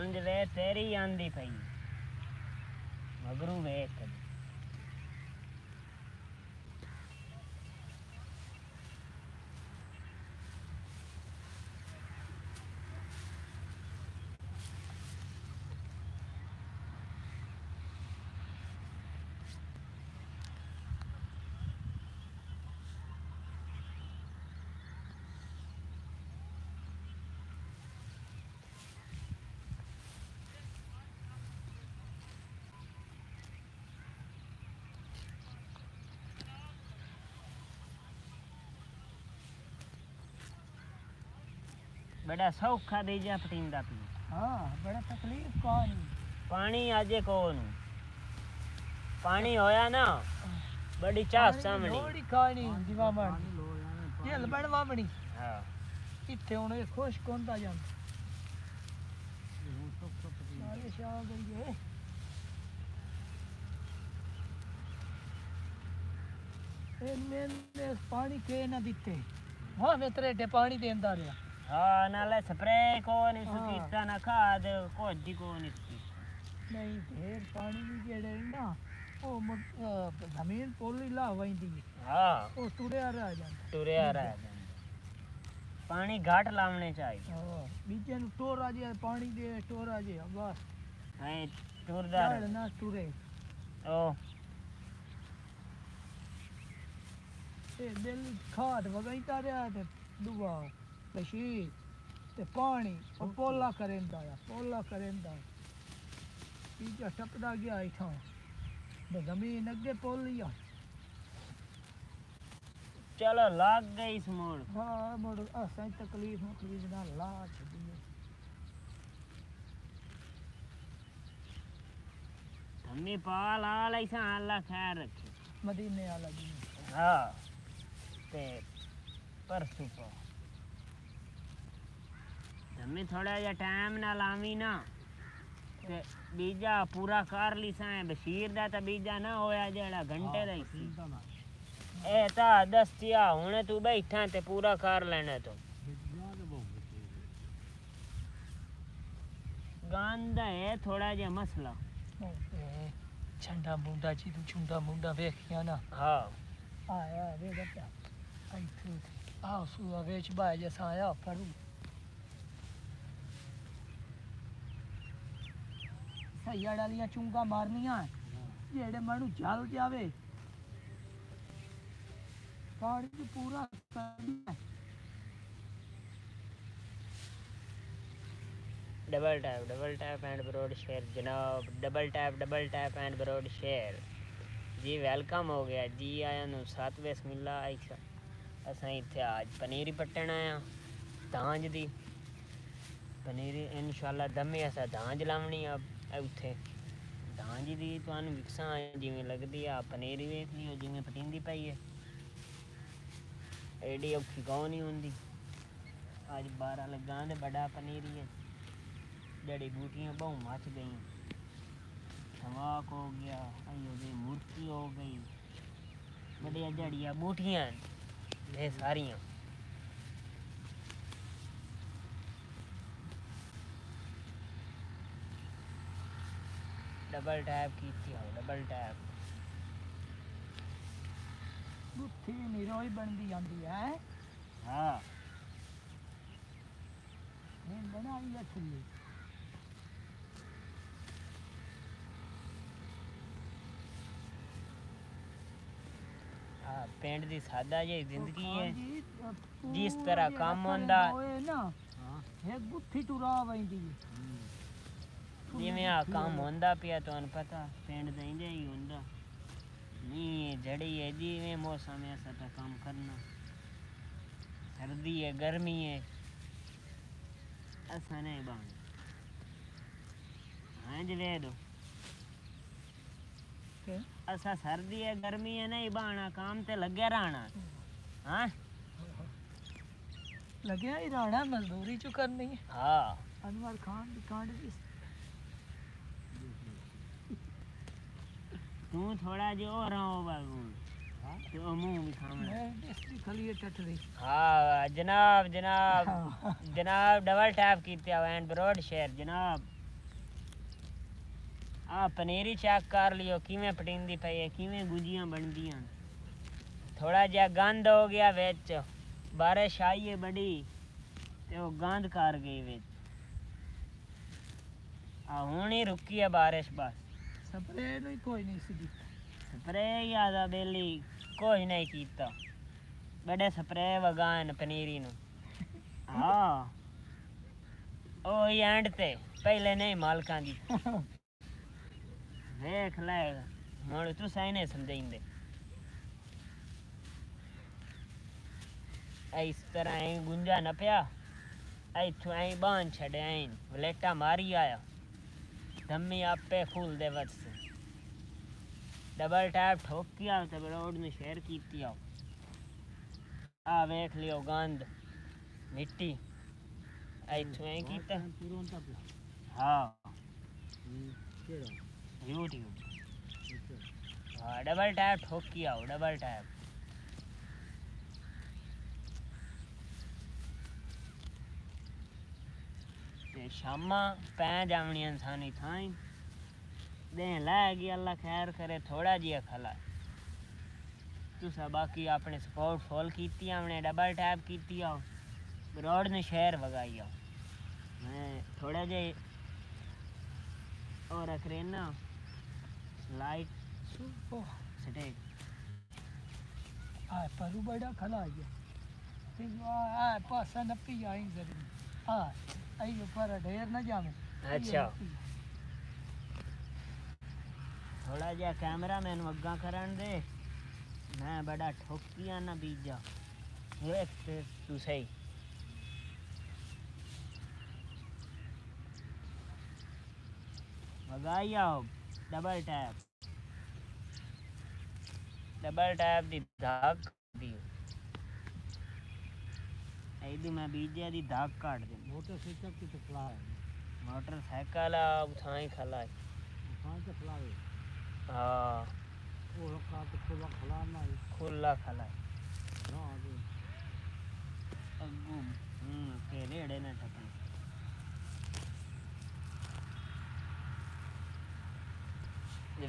हुण वे तेरी आंदी पई मगरू वेख कदी बड़ा सौखा दे जा पटींदा पी हाँ बड़ा तकलीफ कौन पानी आजे कौन पानी होया ना बड़ी चाह सामने लोड़ी खानी दीवामण ये लबड़ वामणी हाँ इत्थे हुण ये खुश कोंदा जांदा सारे शाह करिए मैंने पानी के ना दिते हाँ मैं तेरे पानी देंदा रहा हाँ नाले स्प्रे कौन कीता ना खाद कुछ कौन नहीं ढेर पानी भी जेड़े ना ओ जमीन पोली ला वैंदी हाँ ओ टुरिया रह जांदा पानी घाट लावने चाहिए हाँ बीजे नु टोर आ जाए पानी दे टोर आ जाए बस है टूरदार ना टुरे ओ ए दिल खाद वगाईता रहा ते दुआ बशीर ते पानी और पोला करेंदा बीजा टपदा गया इथों ते जमीन अगे पोलिया चलो लाग गई इस मोड़ हाँ मोड़ असां तकलीफ ना ला छदिए हमें पाल आल ऐसा अल्लाह खैर रखे मदीने वाला जी हाँ ते परसों को हमें थोड़ा जा टाइम ना लावी ना ते बीजा पूरा कर ली सां बशीर दा ता बीजा ना होया जेड़ा घंटे दा ही सी ए ता 10 थिया हुणे तू बैठा ते पूरा कर लेने तो गांदा है थोड़ा जा मसला छंडा मुंडा जी तू छुंडा मुंडा वेखिया ना हाँ आया वे बता आई तू आओ सुआ वेच बाय जैसा आया परू सैया डालियां चुंगा मारनियां जेड़े मनु जल जावे पानी पूरा करना double tap and broad share जनाब double tap and broad share जी वेलकम हो गया जी आया नु 7 बिस्मिल्ला आइसा असां इत्थे आज पनीरी पट्टन आया दांज दी पनीरी इंशाल्लाह दमे असा दांज लावनी अब उत्थे दांज दी तुहानू विकसां जिवें लगदी आ पनीरी वेख लियो जिवें पटींदी पई है एडी औखी कौन नहीं होंदी आज 12 लगा दे बड़ा पनीरी है जड़ी बूटियां बहु मच गई छवाक हो गया आइयो गई मूर्ति हो गई बड़िया जड़िया बूटियां ये सारियां डबल टैप की डबल टैप बुत्थी निरोई बनदी जांदी है हाँ मैं बनाई है थल्ले पिंड दी सादा जी जिंदगी है जिस तरह काम होंदा ना एक गुत्थी टुरा वैंदी जिवें आ काम होंदा पिया तुहानू पता पिंड दा इंजा ही होंदा नी जड़ी है जिवें मौसम है ऐसा काम करना सर्दी है गर्मी है ऐसा नहीं बाण हाँ जी वे दो ऐसा सर्दी है गर्मी है नहीं बाना काम ते लगे रहना हाँ लगे ही रहना मजदूरी चु करनी है हाँ अनवर खान की कांड की तू थोड़ा जो और रहो बाबू तो मुंह भी खामना इसकी खली टटरी हाँ जनाब जनाब जनाब डबल टैप कीते एंड ब्रॉड शेयर जनाब ਆ ਪਨੀਰੀ ਚੈੱਕ ਕਰ ਲਿਓ ਕਿਵੇਂ ਪਟਿੰਦੀ ਪਈ ਹੈ, ਕਿਵੇਂ ਗੁੰਜੀਆਂ ਬਣਦੀਆਂ। ਥੋੜਾ ਜਿਹਾ ਗੰਦ ਹੋ ਗਿਆ ਵਿੱਚ, ਬਾਰਿਸ਼ ਆਈ ਹੈ ਬੜੀ ਤੇ ਉਹ ਗੰਦ ਕਰ ਗਈ ਵਿੱਚ। ਆ ਹੁਣ ਹੀ ਰੁਕੀ ਹੈ ਬਾਰਿਸ਼ ਬਸ। ਸਪਰੇ ਨੂੰ ਕੋਈ ਨਹੀਂ ਸੀ ਦਿੱਤਾ। ਸਪਰੇ ਯਾਦਾ ਬੇਲੀ ਕੁਝ ਨਹੀਂ ਕੀਤਾ। ਬੜੇ ਸਪਰੇ ਵਗਾਨ ਪਨੀਰੀ ਨੂੰ। ਹਾਂ ਉਹ ਹੀ ਐਂਡ ਤੇ ਪਹਿਲੇ ਨਹੀਂ ਮਾਲਕਾਂ ਦੀ। ਵੇਖ ਲੈ ਹੁਣ ਤੂੰ ਸਹੀ ਨਹੀਂ ਸਮਝਾਈਂਦੇ। ਇਸ ਤਰ੍ਹਾਂ ਐ ਗੁੰਜਾ ਨਾ ਪਿਆ, ਇੱਥੋਂ ਐਂ ਬਾਂਹ ਛੱਡਿਆ ਐਂ ਵਲੇਟਾ ਮਾਰੀ ਆਇਆ, ਧੰਮੀ ਆਪੇ ਖੁੱਲ ਦੇ ਵਸ। ਡਬਲ ਟੈਪ ਠੋਕਿਆ ਤੇ ਰੋਡ ਨੂੰ ਸ਼ੇਅਰ ਕੀਤੀ। ਆ ਵੇਖ ਲਿਓ ਗੰਦ ਮਿੱਟੀ ਇੱਥੋਂ ਐਂ ਕੀਤਾ। ਹਾਂ YouTube। हाँ डबल टैप ठोक के आओ, डबल टैप। ते शामा पै जावनी इंसानी थाई दें लै गया, अल्लाह खैर करे थोड़ा जिहा खला। तुसा बाकी अपने सपोर्ट फुल कीती, हमने डबल टैप कीती आओ, रोड ने शहर वगाई आओ। मैं थोड़ा जे और रख रहे ना लाइट सटेक आ परू बड़ा खला गया। फिर आ पासा नपी आई जरूर। आ आई ऊपर ढेर न जावे। अच्छा थोड़ा जिहा कैमरा मैनू अग्गा करन दे, मैं बड़ा ठोकिया ना बीजा। देख ते तू सही वगाई आओ। डबल टैप दी धाक दी ऐदी मैं बीजे दी धाक काट दे। मोटरसाइकिल की चपला है। मोटरसाइकिल उठाई खला है। उठाई के खला है। हाँ वो का तो खुला खला ना है। खुला खला है। ना आगे अग्गू के रेड़े ना टपन।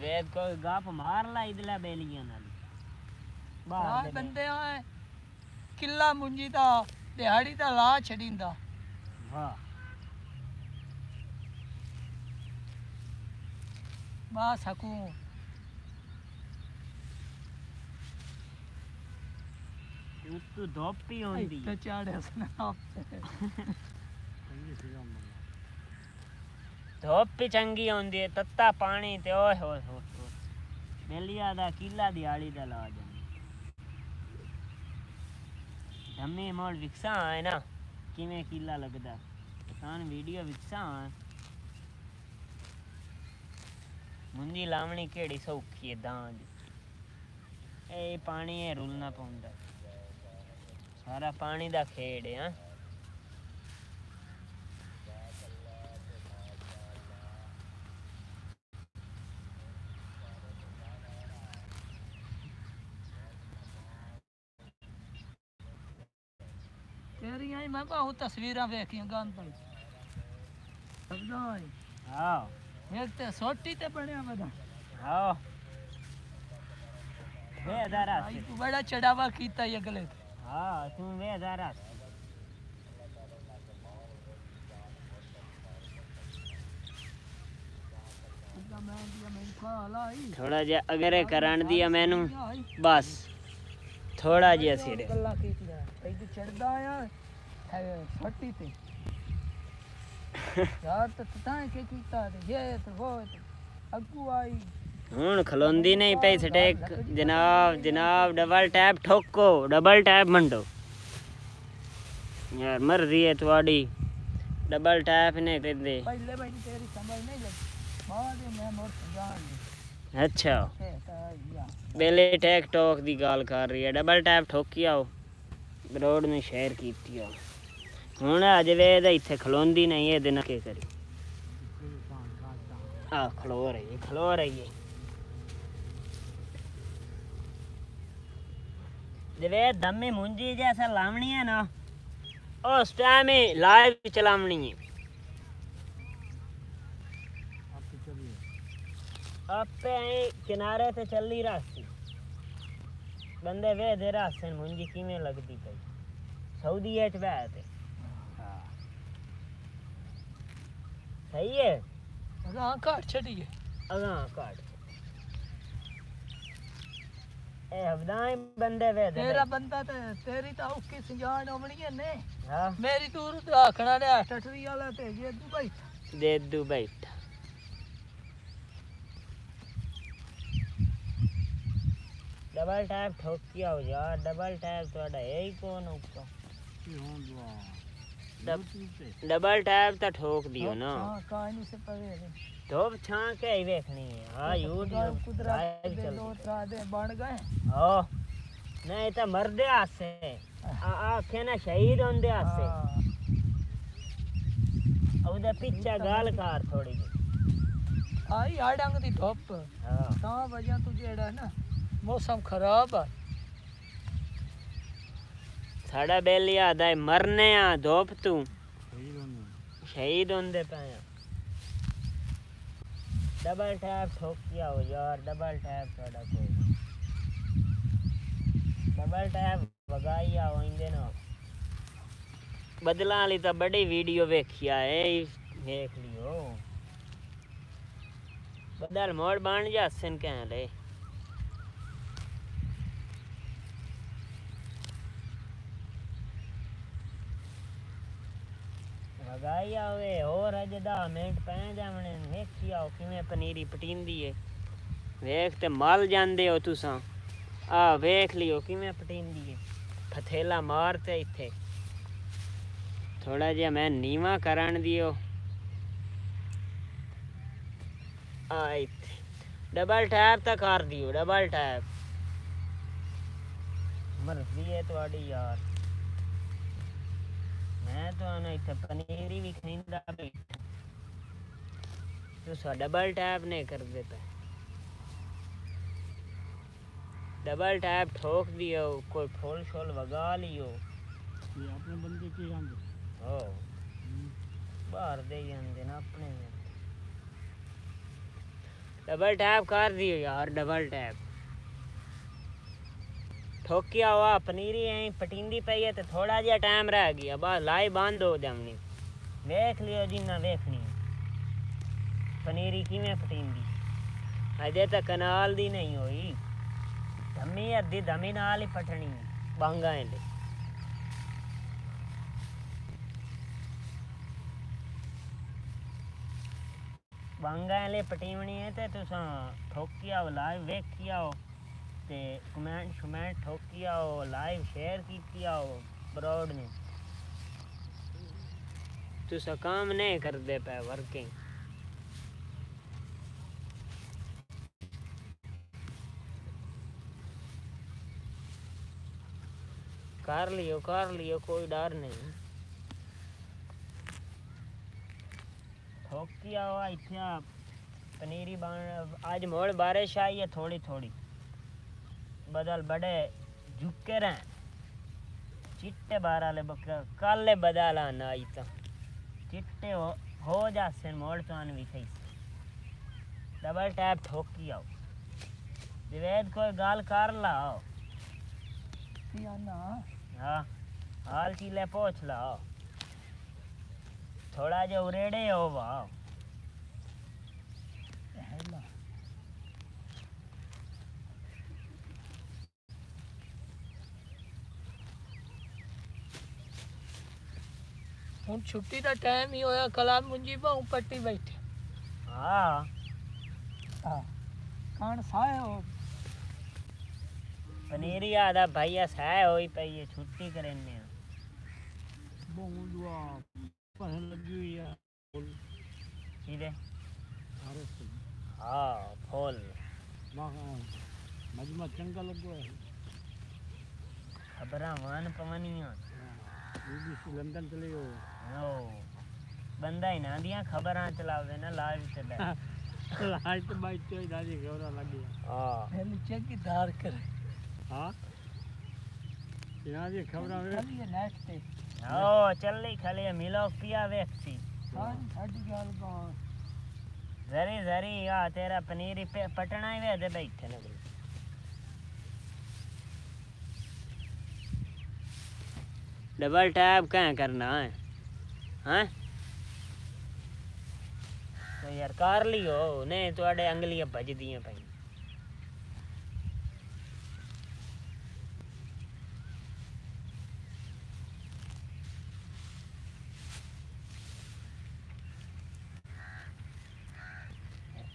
वेद को गाप मार ला इदला बेलियां नाल बाहर बंदे आए किला मुंजी दा दिहाड़ी दा ला छड़ींदा। वाह बा सकूं तू धोप ही होंदी तो चाड़े सना धोप भी चंगी होंदी है, तत्ता पानी ते ओए होए हो बेलिया दा किला दिहाड़ी दा ला जांदी। धम्मी मोड़ विकसा है ना किवें किला लगदा, तान वीडियो विकसा है। मुंदी लावनी केड़ी सौखी है दांद ए पानी है रुलना पौंदा, सारा पानी दा खेड़ है। हाँ तेरी आई मैं पाऊं तस्वीरां वेखियां गंद पई सबदा है। हाँ एक ते सोटी ते बनया बदा। हाँ वे दारा आई तू बड़ा चढ़ावा कीता ये गले। हाँ तू वे दारा थोड़ा जिहा अगरे करन दिया मैनू बस थोड़ा जिहा सिरे गल्ला कीतियां ऐ चढ़दा आया है सोटी ते यार तो ताए के कीता ये तो वो अगू आई हुण खलोंदी नहीं पई सटेक। जनाब जनाब डबल टैप ठोको, डबल टैप मंडो यार मर्जी है थोड़ी। डबल टैप नहीं देंदे पहले भाई तेरी समझ नहीं लगी बाद में मैं मोर जान दी। अच्छा बेले टैक टॉक दी गाल कर रही है। डबल टैप ठोकी आओ, रोड ने शेयर कीती आओ। हुण अज वेद इत्थे खलोंदी नहीं है, दिन के करी आ खलो रही है, खलो रही है। जवे दमे मुंजी जैसा लावनी है ना उस टाइम ही लाइव चलावनी है। आपे किनारे ते चली रास्ती बंदे वे दे रास्ते मुंजी किवें लगदी पई सऊदी च वे ते सही है अगां घाट छड़िए अगां काट ए हवदाई बंदे वे दे तेरा बंदा ते तेरी तो औखी संजान होवनी है ने हां मेरी दूर तो आखना ने टटरी वाला ते ये दुबई दे दू बैठ डबल टैप ठोकिया हो यार डबल टैप ਤੁਹਾਡਾ ਹੈ ਹੀ ਕੌਣ ਉੱਪਰ डबल टैप तो ठोक दियो ना हां कहानी से पवे है धोप छां के ही देखनी है हां यूट्यूब कुदरत दे दो त्रादे बन गए ओ नहीं तो मरदे आसे आखे ना शहीद होंदे आसे ਉਹਦੇ ਪਿੱਛੇ ਗਾਲ ਕਰ ਥੋੜੀ ਜਿਹੀ आई आडंग दी धुप हां ता वजह तू जेड़ा है ना मौसम खराब है ਸਾਡਾ ਬਿੱਲ ਯਾਦ ਆਏ ਮਰਨੇ ਆ ਧੁੱਪ ਤੂੰ ਸ਼ਹੀਦ ਹੁੰਦੇ ਪਏ ਆ डबल टैप ठोकिया हो यार डबल टैप ਤੁਹਾਡਾ ਕੋਈ डबल टैप ਵਗਾਈ ਆ ਹੋਂਦੇ ਨਾ ਬਦਲਾਂ ਵਾਲੀ ਤਾਂ ਬੜੀ ਵੀਡੀਓ ਵੇਖਿਆ ਏ ਵੇਖ ਲਿਓ बदल मोड़ बन जासन कह ले लगाई आवे और अज 10 मिनट पै जावने वेखी आओ किवें पनीरी पटींदी है वेख ते मल जांदे हो तुसां आ वेख लियो किवें पटींदी है फथेला मारते इत्थे थोड़ा जिहा मैं नीवा करन दियो आ इत्थे डबल टैप तो कर दियो डबल टैप मर्जी है तुहाडी यार मैं तो ना इत्थे पनीरी भी खरींदा पे तुसा डबल टैप नहीं करदे पे डबल टैप ठोक दियो कोई फूल शोल वगा लियो ये अपने बंदे की आंदे ओ बाहर दे जांदे ना अपने डबल टैप कर दियो यार डबल टैप ठोकिया हुआ पनीरी ऐ पटींदी पई है तो थोड़ा जिहा टाइम रह गया बस लाई बंद हो जावनी वेख लियो जिन्ना वेखनी पनीरी किवें पटींदी अजे तक कनाल दी नहीं होई धम्मी अद्धी धमी नाल ही पटनी बांगा ले बांगा ले पटीवनी है ते तुसां ठोकिया लाइव वेखिया ते कमेंट शमेंट ठोकिया लाइव शेयर कीतिया ब्रॉड ने तुसा काम नहीं करदे पे वर्किंग कर लियो कोई डर नहीं ठोकिया हुआ इतना पनीरी बन आज मोड़ बारिश आई है थोड़ी थोड़ी बदल बड़े झुके रहे चिट्टे बार आले बकरा कल बदल आना आई तो चिट्टे हो जासे मोड़ तो आन भी थी डबल टैप ठोकी आओ दिवेद कोई गाल कर लाओ ना हाँ हाल चीले पहुँच लाओ थोड़ा जो उरेड़े हो वाओ हुन छुट्टी का टाइम ही होया कला मुंजी बाहू पट्टी बैठे हाँ कान साए हो पनीरी आदा भैया सह होई पई है छुट्टी करने बहु दुआ पहन लगी हुई है सीधे अरे हाँ फूल मजमा चंगा लगो है खबरां वन पवनियां बीबीसी लंदन चले हो ओ बंदा ही ना दियां खबरां चलावे ना लाइव ते लाइट बाइट तो दादी खबरां लगी हां पहले चेक की धार करे हां यार ये खबरां खाली है नेट पे ओ चल ली खाली मिलो पिया वेखसी हां साडी गाल जरी जरी आ तेरा पनीर ही पटना ही वे दे बैठे ने डबल टैप क्या करना है हैं तो यार कर लियो नहीं थोड़े अंगलियां भजदियां पई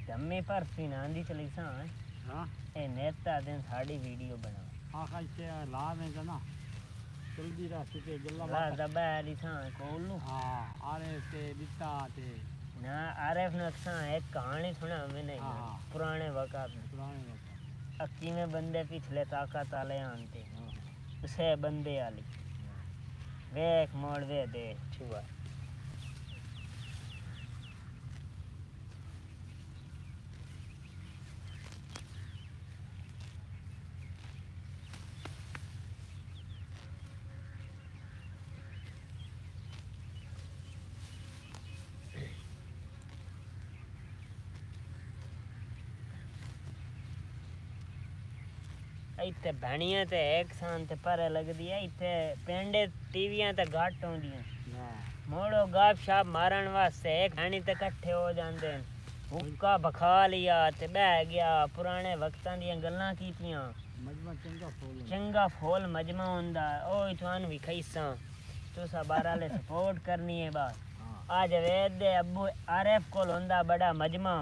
दम्मे पर सी ना आंदी चली सा हाँ ए नेता दिन साड़ी वीडियो बना आखा से ला में ना जल्दी रास्ते ते जल्ला ला दबा ली सा कोलू हाँ आरे ते दिता ते ना आरएफ नक्शा एक कहानी सुना मैंने हाँ। पुराने वक़्त में पुराने वक्त अक्की में बंदे पिछले ताकत आले आनते हाँ उसे बंदे आली वेख मोड़ वे दे छुआ ਇੱਥੇ ਭੈਣੀਆਂ ਤੇ ਇੱਕ ਸਾਂ ਤੇ ਪਰ ਲੱਗਦੀ ਹੈ ਇੱਥੇ ਪਿੰਡੇ ਟੀਵੀਆਂ ਤੇ ਘੱਟ ਆਉਂਦੀਆਂ हाँ ਮੋੜੋ ਗਾਪ ਸ਼ਾਪ ਮਾਰਨ ਵਾਸਤੇ ਇੱਕ ਭੈਣੀ ਤੇ ਇਕੱਠੇ ਹੋ ਜਾਂਦੇ ਨੇ ਹੁੱਕਾ ਬਖਾ ਲਿਆ ਤੇ ਬਹਿ ਗਿਆ ਪੁਰਾਣੇ ਵਕਤਾਂ ਦੀਆਂ ਗੱਲਾਂ ਕੀਤੀਆਂ मजमा चंगा फूल ਚੰਗਾ ਫੋਲ ਮਜਮਾ ਹੁੰਦਾ ਉਹ ਤੁਹਾਨੂੰ ਵੀ ਖਈਸਾਂ ਤੁਸੀਂ ਬਾਰਾਂ ਲੈ ਸਪੋਰਟ ਕਰਨੀ ਹੈ ਬਸ हाँ ਆ ਜਵੇਦ ਦੇ ਅੱਬੂ ਆਰਐਫ ਕੋਲ ਹੁੰਦਾ ਬੜਾ ਮਜਮਾ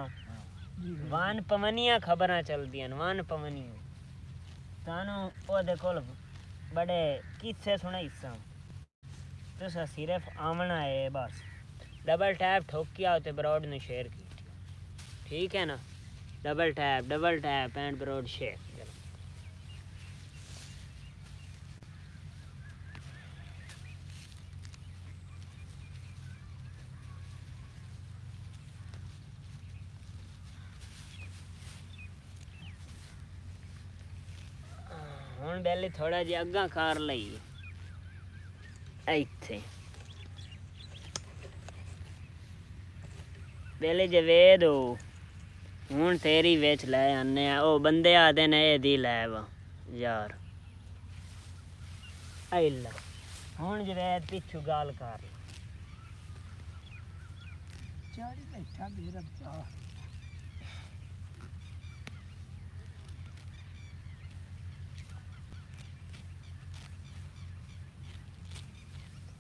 ਵਾਨ ਪਵਨੀਆਂ ਖਬਰਾਂ ਚਲਦੀਆਂ ਨੇ ਵਾਨ ਪਵਨੀਆਂ ਤੁਹਾਨੂੰ ਉਹਦੇ ਕੋਲ ਬੜੇ ਕਿੱਸੇ ਸੁਣਾਈਸਾਂ ਤੁਸੀਂ ਸਿਰਫ ਆਵਣਾ ਹੈ ਬਸ ਡਬਲ ਟੈਪ ਠੋਕਿਆ ਤੇ ਬਰੋਡ ਨੂੰ ਸ਼ੇਅਰ ਕੀਤਾ ਠੀਕ ਹੈ ਨਾ double tap and broad share ਹੁਣ ਬੈਲੇ ਥੋੜਾ ਜਿਹਾ ਅੱਗਾ ਕਰ ਲਈ ਇੱਥੇ ਬੈਲੇ ਜਵੇਦ ਹੋ ਹੁਣ ਤੇਰੀ ਵਿੱਚ ਲੈ ਆਨੇ ਆ ਉਹ ਬੰਦੇ ਆਦੇ ਨੇ ਇਹਦੀ ਲੈ ਵਾ ਯਾਰ ਆਇਲਾ ਹੁਣ ਜਵੇਦ ਪਿੱਛੂ ਗਾਲ ਕਰ ਚਾੜੀ ਬੈਠਾ ਮੇਰਾ ਭਰਾ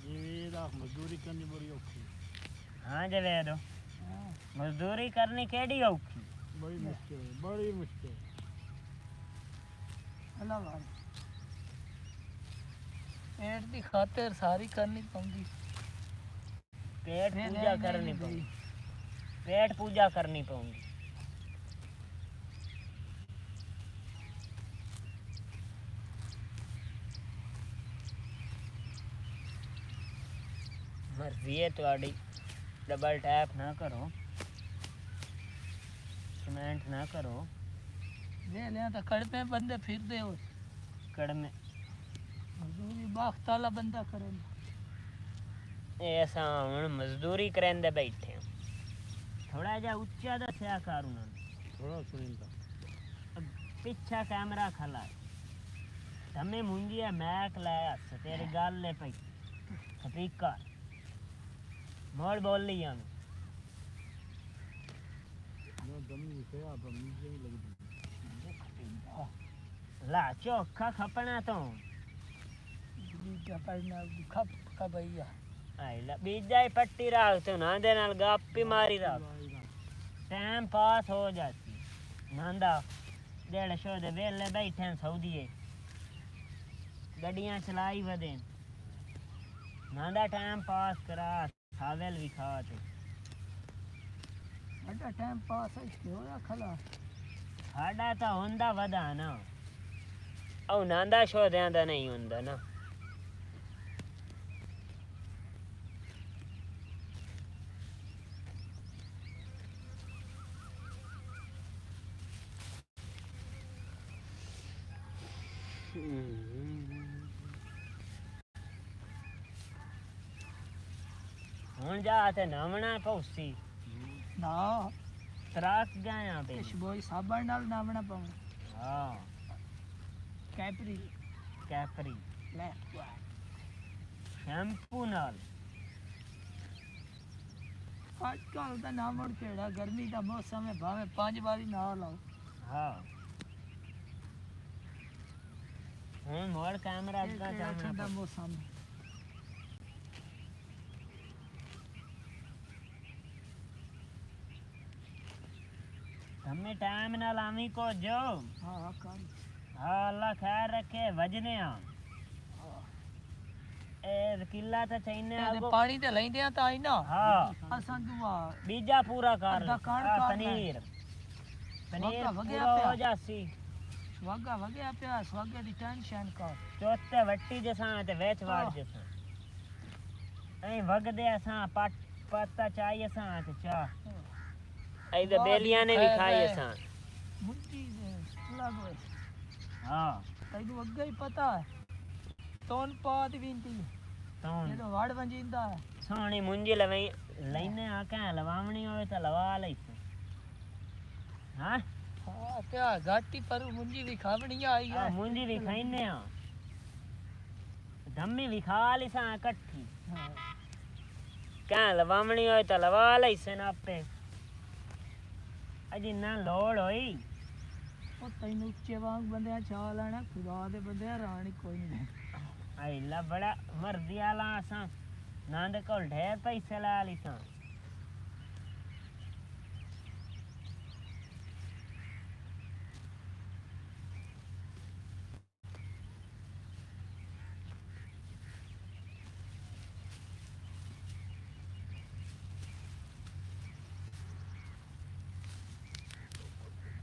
ये दा मजदूरी करनी बड़ी औखी ਹਾਂ ਜਵੇਦ ਹਾਂ ਮਜ਼ਦੂਰੀ ਕਰਨੀ ਕਿਹੜੀ ਔਖੀ बड़ी मुश्किल है बड़ी मुश्किल ਹਲਾ ਵਾਰ ਪੇਟ ਦੀ ਖਾਤਰ ਸਾਰੀ ਕਰਨੀ ਪਉਂਦੀ पेट नहीं, पूजा नहीं, करनी नहीं, पड़ेगी पेट पूजा करनी पड़ेगी मर्जी है थोड़ी डबल टैप ना करो कमेंट ना करो ਵੇ ਲਿਆ ਤਾਂ ਕੜਪੇ ਬੰਦੇ ਫਿਰਦੇ ਹੋ कड़मे ਮਜ਼ਦੂਰੀ ਬਾਖਤ ਵਾਲਾ ਬੰਦਾ ਕਰੇ ऐसा हम मजदूरी करेंदे बैठे हैं थोड़ा जा उच्चा दस्या कर उन्होंने थोड़ा सुनिंदा पिछा कैमरा खला तमे मुंजिया मैक लाया तेरी गल ले पई स्पीकर मोड़ बोल ली हम मैं दम नहीं से अब मुझे ही लग ला चोखा खपना तो બીજા પાડના ખપ કબૈયા आईला बीजा ही पट्टी राख तो ना दे नाल गप्पी मारी राख टाइम पास हो जाती नांदा डेढ़ सौ दे वेले बैठे सऊदीए गड्डियां चलाई वदे नांदा टाइम पास करा सावेल भी खाते ਸਾਡਾ ਟਾਈਮ ਪਾਸ ਇੱਥੇ ਹੋਇਆ ਖਲਾ ਸਾਡਾ ਤਾਂ ਹੁੰਦਾ ਵਦਾ ਨਾ ਉਹ ਨਾਂਦਾ ਸ਼ੋਦਿਆਂ ਦਾ ਨਹੀਂ ਹੁੰਦਾ ਨਾ ਹੁਣ ਜਾ ਤੇ ਨਾਵਣਾ ਪਉਸੀ ਨਾ ਤਰਾਕ ਗਏ ਆ ਤੇ ਖੁਸ਼ਬੋਈ ਸਾਬਣ ਨਾਲ ਨਾਵਣਾ ਪਾਉਣਾ ਹਾਂ ਕੈਪਰੀ ਕੈਪਰੀ ਲੈ ਸ਼ੈਂਪੂ ਨਾਲ ਅੱਜ ਕੱਲ ਦਾ ਨਾਵਣ ਕਿਹੜਾ ਗਰਮੀ ਦਾ ਮੌਸਮ ਹੈ ਭਾਵੇਂ 5 ਵਾਰੀ ਨਾ ਲਾਓ ਹਾਂ ਹੁਣ ਮੋੜ ਕੈਮਰਾ ਅੱਗਾ ਕਿਹੜਾ ਠੰਡਾ ਜਾਣਾ ਮੌਸਮ ਹੈ हमें टाइम ना लामी को जो ਹਾਂ ਕਰ हाँ अल्लाह खैर रखे वजने ए किला तो चाहिए ਤੇ ਪਾਣੀ ਤੇ ਲੈਂਦੇ ਆ ਤਾਂ ਹੀ ਨਾ हाँ ਅਸਾਂ ਦੁਆ बीजा पूरा कर अद्धा कान हाँ, काट पनीर पनीर वगा वगे पूरा आपे हो जासी ਸਵਾਗਾ ਵਗਿਆ ਪਿਆ ਸਵਾਗੇ ਦੀ ਟੈਨਸ਼ਨ ਕਰ चौथे वट्टी जैसा ते वेच वाड़ हाँ। जैसा ऐ वग दे असा पत्ता चाहिए सा ते चाह ऐ तो बेलियां ने भी खाई असा ਮੁੱਢੀ ਦੇ ਲੱਗੋ हाँ ਤੈਨੂੰ ਅੱਗੇ ਹੀ ਪਤਾ ਹੈ ਤੋਨ ਪਾਤ ਵਿੰਦੀ तो ਜਦੋਂ ਵੜ ਵੰਜਿੰਦਾ ਹੈ सोनी मुंजी लवई लेने आ के लवावनी होवे तो लवा लई हाँ ਹਾਂ ਤੇ ਆ ਘਾਟੀ ਪਰ ਮੁੰਜੀ ਵੀ ਖਾਵਣੀ ਆਈ ਹੈ मुंजी भी खाइने आ धम्मी भी खा ली सा इकट्ठी ਹਾਂ क्या लवावनी होवे तो लवा लई से ना पे अजी ना लोड़ होई ਉਹ ਤੈਨੂੰ ਉੱਚੇ ਵਾਂਗ ਬੰਦਿਆਂ ਚਾਹ ਲੈਣਾ ਖੁਦਾ ਦੇ ਬੰਦਿਆਂ ਰਾਣੀ ਕੋਈ ਨਹੀਂ आइला बड़ा मर्जी आला असा नांदे को ढेर पैसे ला ली सा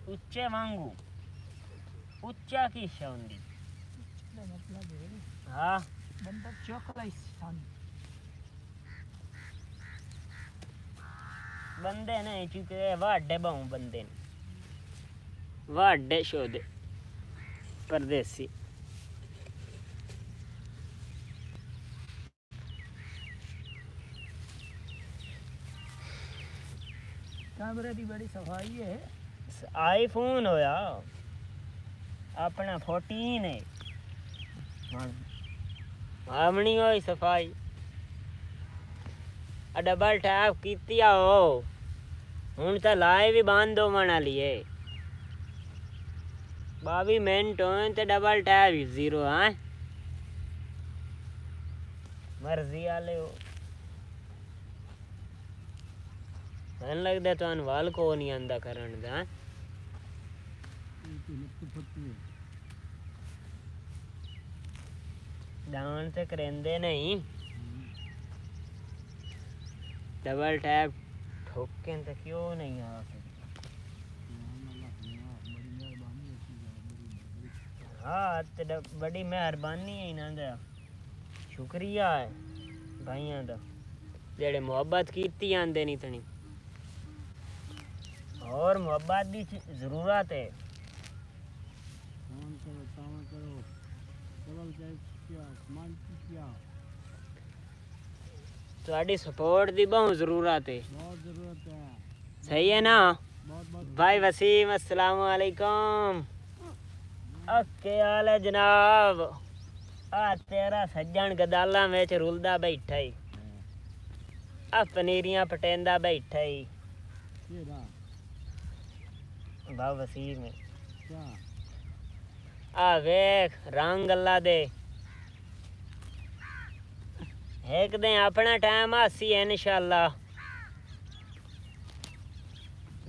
उच्चे वांगू उच्चा की शौंदी ਇਹਦਾ ਮਤਲਬ ਹੈ हाँ ਬੰਦਾ ਚੁੱਕ ਲਈ ਸਾਨੂੰ बंदे नहीं चुके वाडे बहु बंदे ने वाडे शोदे परदेसी ਕਮਰੇ ਦੀ ਬੜੀ ਸਫਾਈ ਹੈ आईफोन होया अपना 14 है मामनी होई सफाई डबल टैप कीती हो हुन तो लाए भी बंद हो मना लिए 22 मिनट होए ते डबल टैप 0 है मर्जी आले हो मन लगदा तुहानू वाल को नहीं आंदा करन दा हैं? डाउन ते करेंदे नहीं डबल टैप ठोकें तो क्यों नहीं आ हाँ ते बड़ी मेहरबानी है इन्हां दा शुक्रिया है भाइयां दा जेड़े मोहब्बत कीती आंदे नहीं तनी और मोहब्बत की जरूरत है ਤੁਹਾਡੀ सपोर्ट की बहुत जरूरत है सही है ना भाई वसीम अस्सलाम वालेकुम ओके हाल है जनाब आ तेरा सज्जन गदाला में रुलदा बैठा ही आ पनीरियां पटेंदा बैठा ही बा वसीम आ वेख रंग अल्लाह दे एक दिन अपना टाइम आसी है इंशाल्लाह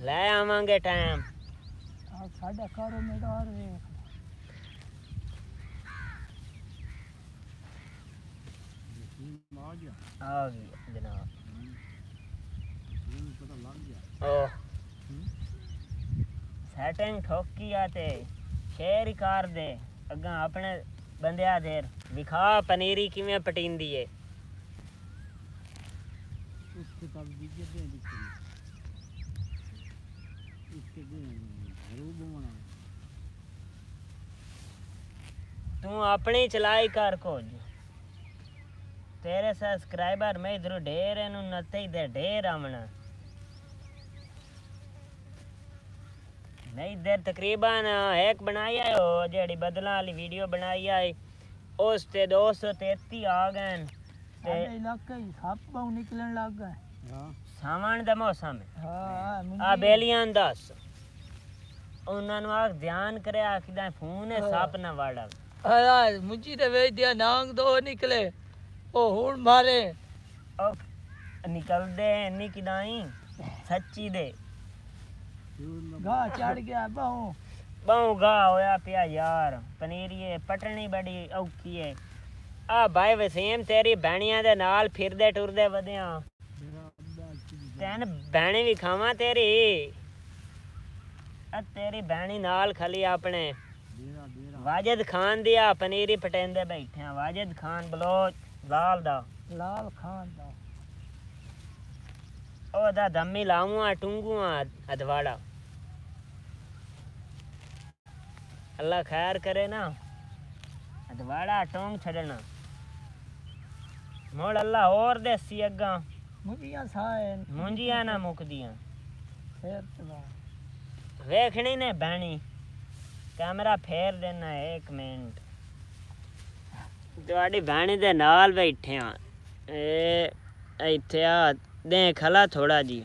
ले आवांगे टाइम ਆ ਸਾਡਾ ਕਾਰੋ ਮੇਦਾਰ ਵੇਖ आ गई जनाब ओ सेटिंग ठोकी आते शेर ही कर दे अगा अपने बंदिया देर विखा पनीरी किवें पटींदी है उसके तब दीजिए दे इसके दे हरूब बना तू अपनी चलाई कर कुछ तेरे सब्सक्राइबर में इधरों ढेर है नते ही दे ढेर आमना नहीं इधर तकरीबन एक बनाई है वो जेड़ी बदला वाली वीडियो बनाई है उस ते 233 आ गए ਸਾਡੇ ਇਲਾਕੇ ਹੀ ਸੱਪ ਬਹੁ ਨਿਕਲਣ ਲੱਗ ਗਏ ਹਾਂ ਸਾਵਣ ਦਾ ਮੌਸਮ ਹੈ ਹਾਂ ਆ ਬੇਲੀਆਂ ਦੱਸ ਉਹਨਾਂ ਨੂੰ ਆਖ ਧਿਆਨ ਕਰਿਆ ਕਿਦਾਂ ਫੋਨ ਹੈ ਸੱਪ ਨਾ ਵੜਾ ਆ ਮੁੰਜੀ ਦੇ ਵੇਚ ਦਿਆ ਨਾਂਗ ਦੋ ਨਿਕਲੇ ਉਹ ਹੁਣ ਮਾਰੇ ਉਹ ਨਿਕਲਦੇ ਨਹੀਂ ਕਿਦਾਈ ਸੱਚੀ ਦੇ ਗਾ ਚੜ ਗਿਆ ਬਹੁ ਬਹੁ ਗਾ ਹੋਇਆ ਪਿਆ ਯਾਰ ਪਨੀਰੀਏ ਪਟਣੀ ਬੜੀ ਔਖੀ ਹੈ ਆ ਭਾਈ ਵਸੀਮ ਤੇਰੀ ਭੈਣੀਆਂ ਦੇ ਨਾਲ ਫਿਰਦੇ ਟੁਰਦੇ ਵਧਿਆ ਤੈਨ ਭੈਣੀ ਵੀ ਖਾਵਾਂ ਤੇਰੀ ਆ ਤੇਰੀ ਭੈਣੀ ਨਾਲ ਖਲੀ ਆਪਣੇ ਵਾਜਦ ਖਾਨ ਦੀ ਆ ਪਨੀਰੀ ਪਟੇਂਦੇ ਬੈਠੇ ਆ ਵਾਜਦ ਖਾਨ ਬਲੋਚ ਲਾਲ ਖਾਨ ਦਾ ਉਹਦਾ ਦਮੀ ਲਾਵਾਂ ਟੁੰਗੂਆਂ ਅਦਵਾੜਾ ਅੱਲਾ ਖੈਰ ਕਰੇ ਨਾ ਅਦਵਾੜਾ ਟੋਂਗ ਛੱਡਣਾ ਮੋੜ ਅੱਲਾ ਹੋਰ ਦੇਸੀ ਅੱਗਾ ਮੁੰਜੀਆਂ ਸਾਏ ਮੁੰਜੀਆਂ ਨਾ ਮੁੱਕਦੀਆਂ ਫੇਰ ਤਵਾ ਵੇਖਣੀ ਨੇ ਬਹਿਣੀ ਕੈਮਰਾ ਫੇਰ ਦੇਣਾ 1 ਮਿੰਟ ਤੁਹਾਡੀ ਬਹਿਣੀ ਦੇ ਨਾਲ ਬੈਠੇ ਆ ਇਹ ਇੱਥੇ ਆ ਦੇ ਖਲਾ ਥੋੜਾ ਜੀ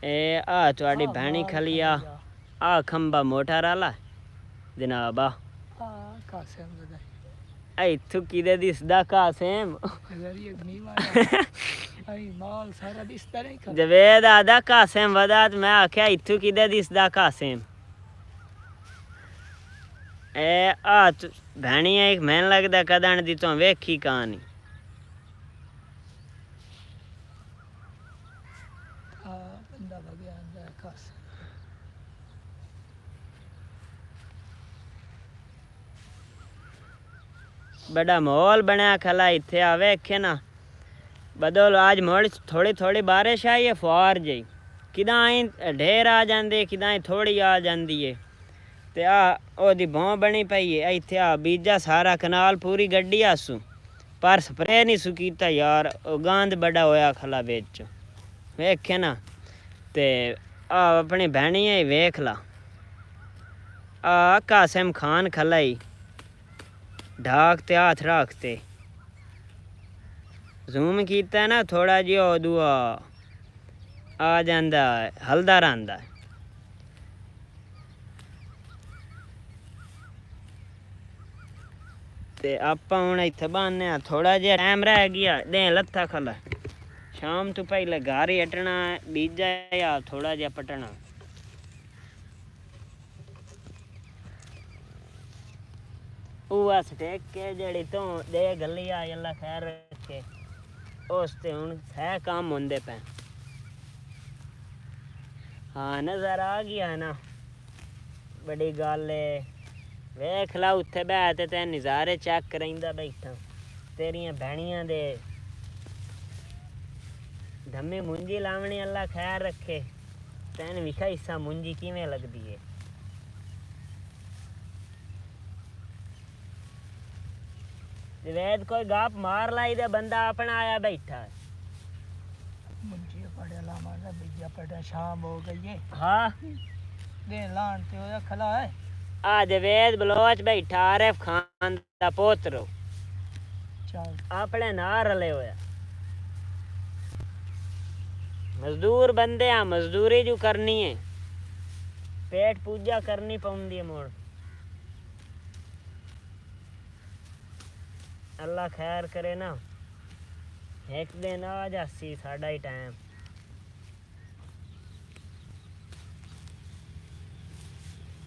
ਇਹ ਆ ਤੁਹਾਡੀ ਬਹਿਣੀ ਖਲੀ ਆ ਖੰਬਾ ਮੋਟਰ ਵਾਲਾ ਜਨਾਬ ਆ ਕਾਸਮ ਦਾ ਇੱਥੋਂ ਕਿਦੇ ਦਿਸਦਾ ਕਾਸਿਮ ਗਰੀਬ ਨਹੀਂ ਵਾਲਾ ਆਈ ਮਾਲ ਸਾਰਾ ਦਿਸਦਾ ਨਹੀਂ ਕਰ ਜਵੇਦ ਆਦਾ ਕਾਸਿਮ ਵਦਾਤ ਮੈਂ ਆਖਿਆ ਇੱਥੋਂ ਕਿਦੇ ਦਿਸਦਾ ਕਾਸਿਮ ਇਹ ਆ ਭੈਣੀਆਂ ਇੱਕ ਮੈਨੂੰ ਲੱਗਦਾ ਕਦਣ ਦੀ ਤੋਂ ਵੇਖੀ ਕਹਾਣੀ ਬੰਦਾ ਵਗਿਆ ਅੰਦਰ ਕਾਸ बड़ा माहौल बनया खला इत्थे आ वेखे ना बदल आज मोड़ थोड़ी थोड़ी बारिश आई है फुहार जी किदा ढेर आ जांदे किदा थोड़ी आ जांदी है ते आ ओदी भौं बनी पई है इत्थे आ बीजा सारा कनाल पूरी गड्डी आसू पर स्प्रे नहीं सु कीता यार ओ गंद बड़ा होया खला विच वेखे ना ते आ अपनी भैणी वेख ला आ कासिम खान खला ही ढाक ते हाथ रखते जूम कीता ना थोड़ा जिहा दुआ आ जांदा हलदा रहिंदा ते आपां हुण इत्थे बाने थोड़ा जिहा टाइम रह गया दे लत्था खला शाम तो पहले घर ही हटना बीजा या थोड़ा जिहा पटना ਉਹ ਸਟੇਕ ਕੇ ਜਿਹੜੀ ਤੋਂ ਦੇ ਗੱਲੀ ਆ ਅੱਲਾ ਖੈਰ ਰੱਖੇ ਉਸ ਤੇ ਹੁਣ ਹੈ ਕੰਮ ਹੁੰਦੇ ਪਏ ਹਾਂ ਨਜ਼ਰ ਆ ਗਿਆ ਨਾ ਬੜੀ ਗੱਲ ਏ ਵੇਖ ਲਾ ਉੱਥੇ ਬਹਿ ਤੇ ਤੈਨੂੰ ਨਜ਼ਾਰੇ ਚੈੱਕ ਕਰਾਂਦਾ ਬੈਠਾ ਤੇਰੀਆਂ ਭੈਣੀਆਂ ਦੇ ਧੰਮੇ ਮੁੰਜੀ ਲਾਵਣੀ ਅੱਲਾ ਖੈਰ ਰੱਖੇ ਤੈਨੂੰ ਵਿਖਾ ਹਿੱਸਾ ਮੁੰਜੀ ਕਿਵੇਂ ਲੱਗਦੀ ਏ वेद कोई गाप मार लाई दे बंदा अपना आया बैठा है मुंजी पड़े ला मारा बिजा पड़े शाम हो गई है हाँ दे लान ते होया खला है आज वेद बलोच बैठा आरिफ खान दा पोतरो चल अपने नार रले होया मजदूर बंदे आ मजदूरी जो करनी है पेट पूजा करनी पौंदी है मोड़ अल्लाह खैर करे ना एक दिन आ जासी साडा ही टाइम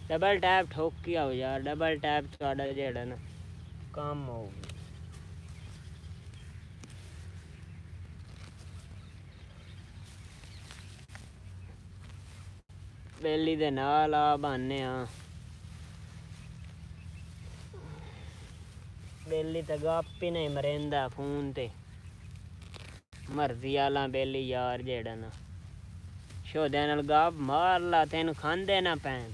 डबल टैप ठोक के आओ यार डबल टैप साडा जेड़ा ना काम हो बेली दे नाल आ बहाने आ बेली तो गप ही नहीं मरेंदा फोन ते मर्जी आला बेली यार जेड़ा ना शोदे नाल गप मार ला तेन खांदे ना पैन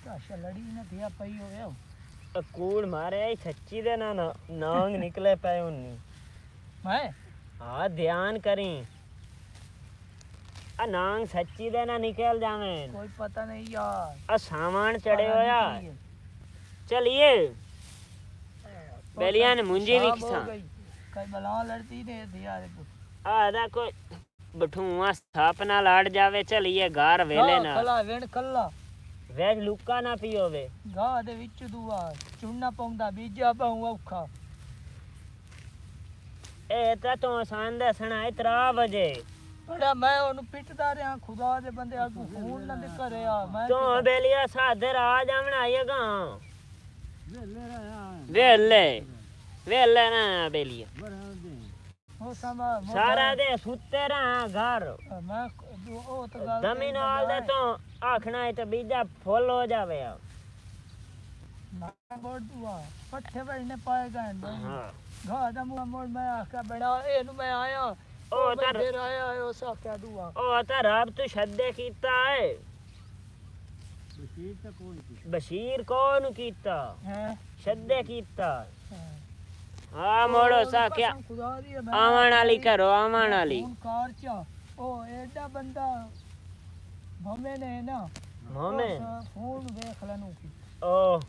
काशा लड़ी ना दिया पई होया कूड़ मारे आई सच्ची दे ना नांग निकले पे उन्नी मैं हाँ ध्यान करी आ नांग सच्ची दे ना निकल जावें कोई पता नहीं यार। आ सामान चढ़े हो यार निकली है। चलिए बेलिया ने मुंजी भी शाम हो किसा गई। कई बला लड़ती ने दिया रे आदा कोई बठुआ स्थापना लाड़ जावे चलिए घर वेले ना खला वेण कल्ला वेज लुका ना पियोवे ਗਾ ਦੇ ਵਿੱਚ ਦੂਆ ਚੁੰਨਾ ਪਾਉਂਦਾ ਬੀਜਾ ਬਹੁ ਔਖਾ ਇਹ ਤਾਂ ਤੂੰ ਆਸਾਨ ਦੱਸਣਾ 3 ਵਜੇ ਬੜਾ ਮੈਂ ਉਹਨੂੰ ਪਿੱਟਦਾ ਰਿਹਾ ਖੁਦਾ ਦੇ ਬੰਦੇ ਆਗੂ ਫੋਨ ਨਾ ਦੇ ਘਰੇ ਆ ਮੈਂ ਤੂੰ ਬੇਲੀਆ ਸਾਦਰ ਆ ਜਾਵਣਾ ਆਏਗਾ ਵੇਲੇ ਰਹਾ ਵੇਲੇ ਵੇਲੇ ਨਾ ਬੇਲੀਆ ਬੜਾ ਦੇ ਉਹ ਸਮਾ ਸਾਰਾ ਦੇ ਸੁੱਤੇ ਰਹਾ ਘਰ ਮੈਂ ਉਹ ਤਾਂ ਗੱਲ ਜ਼ਮੀਨ ਨਾਲ ਦੇ ਤੂੰ ਆਖਣਾ ਹੈ ਤੇ ਬੀਜਾ ਫੁੱਲ ਹੋ ਜਾਵੇ ਆ ਮੈਂ ਬੋੜ ਦੂਆ ਪੱਠੇ ਵੜਨੇ ਪਾਏਗਾ ਹਾਂ ਗਾ ਦਾ ਮੋੜ ਮੈਂ ਆਖਿਆ ਬੜਾ ਇਹਨੂੰ ਮੈਂ ਆਇਆ ਉਹ ਤਾਂ ਫਿਰ ਆਇਆ ਉਸ ਆਖਿਆ ਦੂਆ ਉਹ ਤਾਂ ਰੱਬ ਤੂੰ ਸ਼ੱਦੇ ਕੀਤਾ ਹੈ ਬਸ਼ੀਰ ਤਾਂ ਕੋਈ ਨਹੀਂ ਬਸ਼ੀਰ ਕੌਣ ਕੀਤਾ ਹੈ ਸ਼ੱਦੇ ਕੀਤਾ ਆ ਮੋੜੋ ਸਾ ਕਿਆ ਖੁਦਾ ਦੀ ਮੈਂ ਆਵਣ ਵਾਲੀ ਕਰੋ ਆਵਣ ਵਾਲੀ ਫੋਨ ਕਾਰ ਚ ਉਹ ਐਡਾ ਬੰਦਾ ਭਵੇਂ ਨੇ ਨਾ ਮੋਮਨ ਫੋਨ ਵੇਖ ਲੈਨੂੰ ਉਹ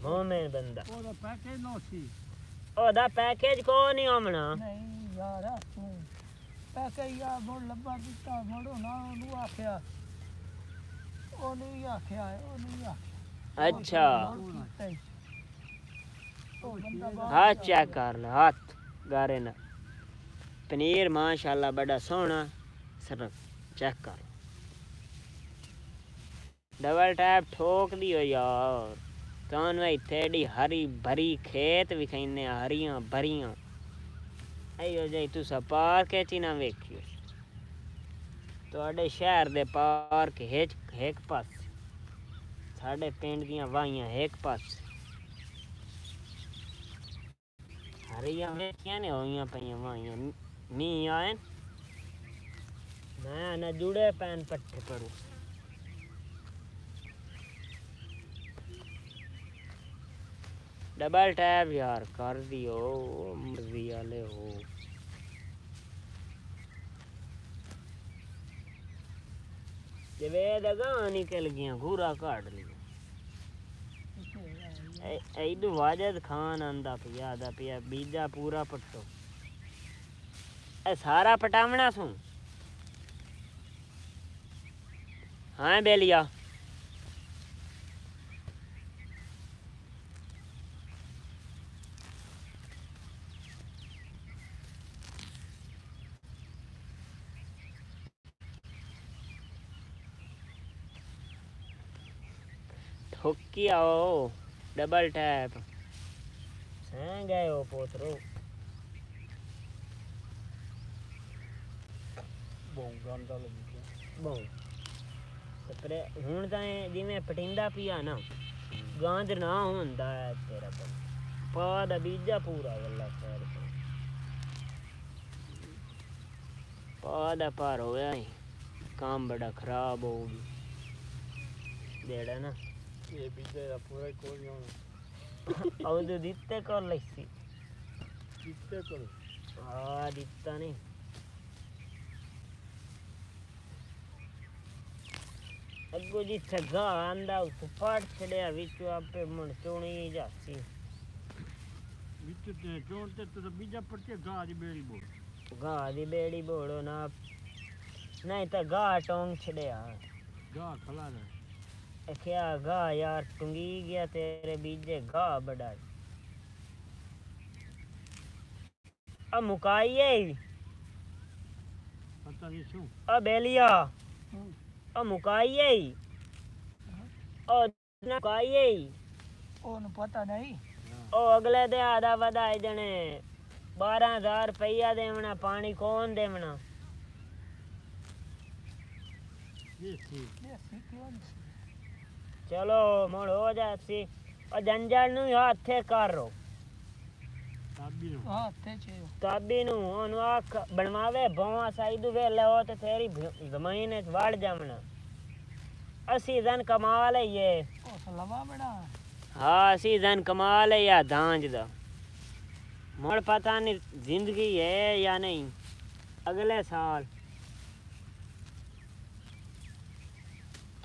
ਮੋਮਨ ਬੰਦਾ ਉਹਦਾ ਪੈਕੇਜ ਨੋ ਸੀ ਉਹਦਾ ਪੈਕੇਜ ਕੋ ਨਹੀਂ ਆਉਣਾ ਨਹੀਂ ਯਾਰ ਤੂੰ ਪੈਕੇਜ ਯਾ ਮੋੜ ਲੱਭਾ ਦਿੱਤਾ ਮੋੜੋ ਨਾ ਉਹਨੂੰ ਆਖਿਆ ਉਹਨੂੰ ਹੀ ਆਖਿਆ ਅੱਛਾ ਉਹ ਬੰਦਾ ਬਾਹਰ हाथ चेक कर ले हाथ गारे ना पनीर माशाल्लाह बड़ा सोना सर चेक कर डबल टैप ठोक दियो यार तान भाई थेड़ी हरी भरी खेत विखाइने हरियां भरियां आयो जाई तू पार्क च ना वेखियो तुहाडे शहर दे पार्क एक पास साडे पिंड दियां वाहियां एक पास हरियां वेखियां ने होइयां पईयां वाहियां नी आए मैं ना जुड़े पैन पट्टे करूं डबल टैप यार कर दियो मर्जी वाले हो जवेद अगा निकल गया घूरा काट लिया ऐडू वाजद खान आंदा पिया बीजा पूरा पट्टो ए सारा पटावना सू हाँ बेलिया ठोकी आओ डबल टैप सह गए हो पोतरो ਬਹੁਤ ਗੰਦਾ ਲੱਗਿਆ बहुत स्प्रे हुण तां जिवें पटिंदा पिया ना गांध ना हुंदा है तेरा पा दा बीजा पूरा गल्ला खैर पा दा पार होया ही काम बड़ा खराब हो गया जेड़ा ना ਇਹ ਬੀਜੇ ਦਾ ਪੂਰਾ ਹੀ ਕੋਈ ਨਹੀਂ औदू दित्ते कर लैसी ਕਿੱਥੇ ਕਰੋ हाँ दित्ता नहीं अगो जिथे गा आंदा उस फाड़ छड़िया विचो आपे मुड़ चोणी जासी ਵਿੱਚ ਤੇ ਚੋਣ ਤੇ ਤੇ ਬੀਜਾ ਪੱਟੇ ਗਾਂ ਦੀ ਬੇੜੀ ਬੋਲ गा दी बेड़ी बोड़ो ना नहीं तो गा टोंग छड़िया ਗਾਂ ਖਲਾ ਲੈ क्या गा यार टुंगी गया तेरे बीजे गा बड़ा अब मुकाइए ਪਤਾ ਨਹੀਂ શું अब बेलिया अब मुकाइए और मुकाइए ਉਹਨੂੰ ਪਤਾ ਨਹੀਂ ओ अगले दे आधा वधाई देने 12,000 रुपया देवना पानी कौन देवना ਇਹ ਸੀ ਦੇਸੀ ਕਿਉਂ ਨਹੀਂ चलो मुड़ हो जासी और जंजल नु हाथे कर रो ਸਾਬੀ ਨੂੰ ਹਾਂ ਤੇ ਚੇ ताबी नु ओनु आख बनवावे भोवा साइदू वेले हो ते तेरी जमीन च वड़ जावना असी जन कमा लईए ਉਸ ਲਵਾ ਬਣਾ हाँ असी जन कमा ले या दांज दा मुड़ पता नहीं जिंदगी है या नहीं अगले साल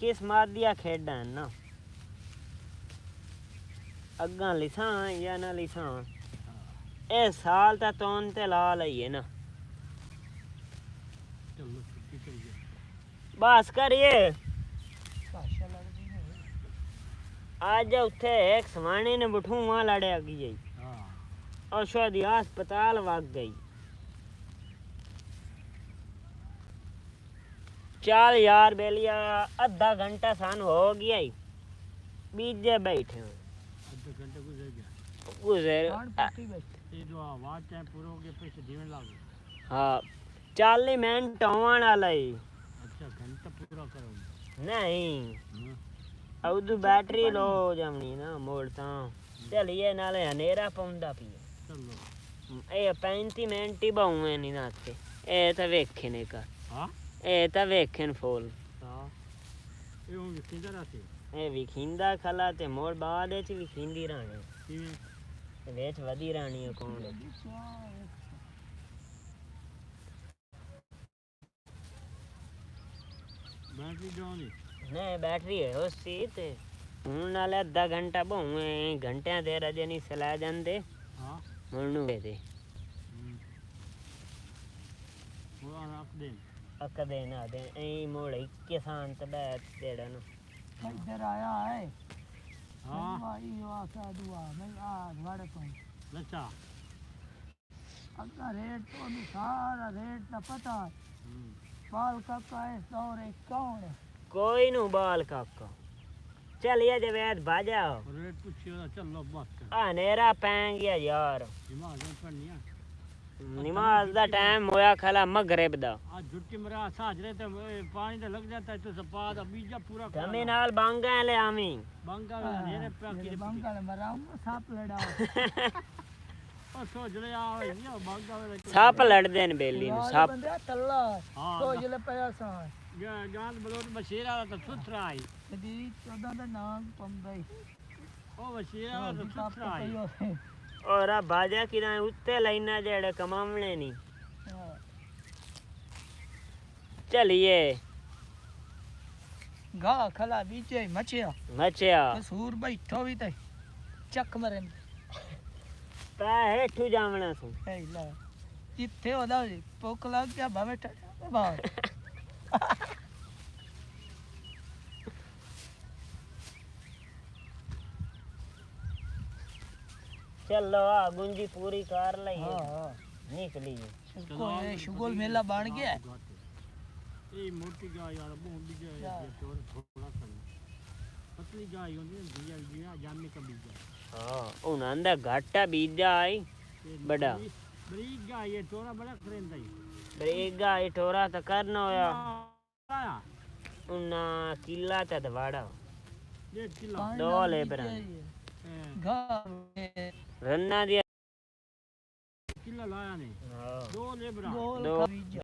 किस्मत दिया खेडां ना अग्गां लिसां या ना लिसां ए साल ता तौन ते ला लईए ना चलो छुट्टी करिए बस करिए भाषा लगदी नहीं आज उत्थे एक समाने ने बुठू वहां लड़े अगी गई हाँ और शायद अस्पताल वग गई चल यार बेलिया आधा घंटा सान हो गया ही बीजे बैठे हैं। आधे घंटे गुजर गया गुजर खान पट्टी बैठ ये जो आवाज टाइम पूरा हो गया पैसे देने लागो हाँ 40 मिनट आवन वाला ही अच्छा घंटा पूरा करोगे नहीं हाँ उदू बैटरी लो हो जावनी ना मोड़ ता चलिए नाले हनेरा पौंदा पिए चलो ए 35 मिनट ही बहुए नहीं नाते ए तो वेखे ने का हाँ ए तो वेखन फूल हाँ ये हूँ किधर आते ए विखिंदा खला ते मोड़ बाद च विखिंदी रानी किवें वेच वदी रानी कौन बैटरी डाउन है नहीं बैटरी है उसी ते हूं नाले आधा घंटा बहुए घंटिया देर अजे नहीं सला जांदे हाँ मुन्नू दे वो रख दे अकदे ना दे ए मोड़ इक्के शांत बैठ देड़ा ना इधर आया है हाँ भाई वासा दुआ मैं आ वाड़े तो अच्छा अगर रेट तो सारा रेट ना पता बाल काका है दौरे कौन है कोई नु बाल काका चलिए जे वैद बाजा रेट पूछियो ना चलो बस कर आ नेरा पैं गया यार दिमाग में पढ़नी है नमाज दा टाइम होया खला मगरिब दा आज छुट्टी मेरा साज रहे थे पानी तो लग जाता है तो सपाद बीजा पूरा गमी नाल बांगा ले आमी बंगा मेरे पे की बंगा ले मराऊंगा सांप लड़ाओ और सोच रहे आ ये बंगा वाले साप लड़ देन बेली नु साप बंदा तल्ला हाँ तो जले पया सा जान बलोट बशीरा तो सुथरा आई दी 14 दा नाम पंबई ओ बशीरा तो सुथरा आई और आ बाजा किरा उत्ते लाइना जेड़े कमावणे नी चलिए गा खला बीचे मचिया मचिया सूर बैठो भी ते चक मरे पै हेठू जावना सु ए ला इथे ओदा पोक लग गया भावे बाहर चलो आ गुंजी पूरी कर लई हां निकली कोई शुगल मेला बन गया ये मोटी गाय यार बहुत भी गाय ये थोड़ा सा पतली गाय होती है दिया दिया जाने का बीजा हां उनंदा घाटा बीजा आई बड़ा बरीक गाय ये थोड़ा बड़ा करेंदा ही बरीक गाय ठोरा तो करना होया आया उना किला ते दवाड़ा 1.5 किलो दो लेबर गा रन्ना दिया किलो लाया नहीं हां 2 लेबर गोल दो का बीजा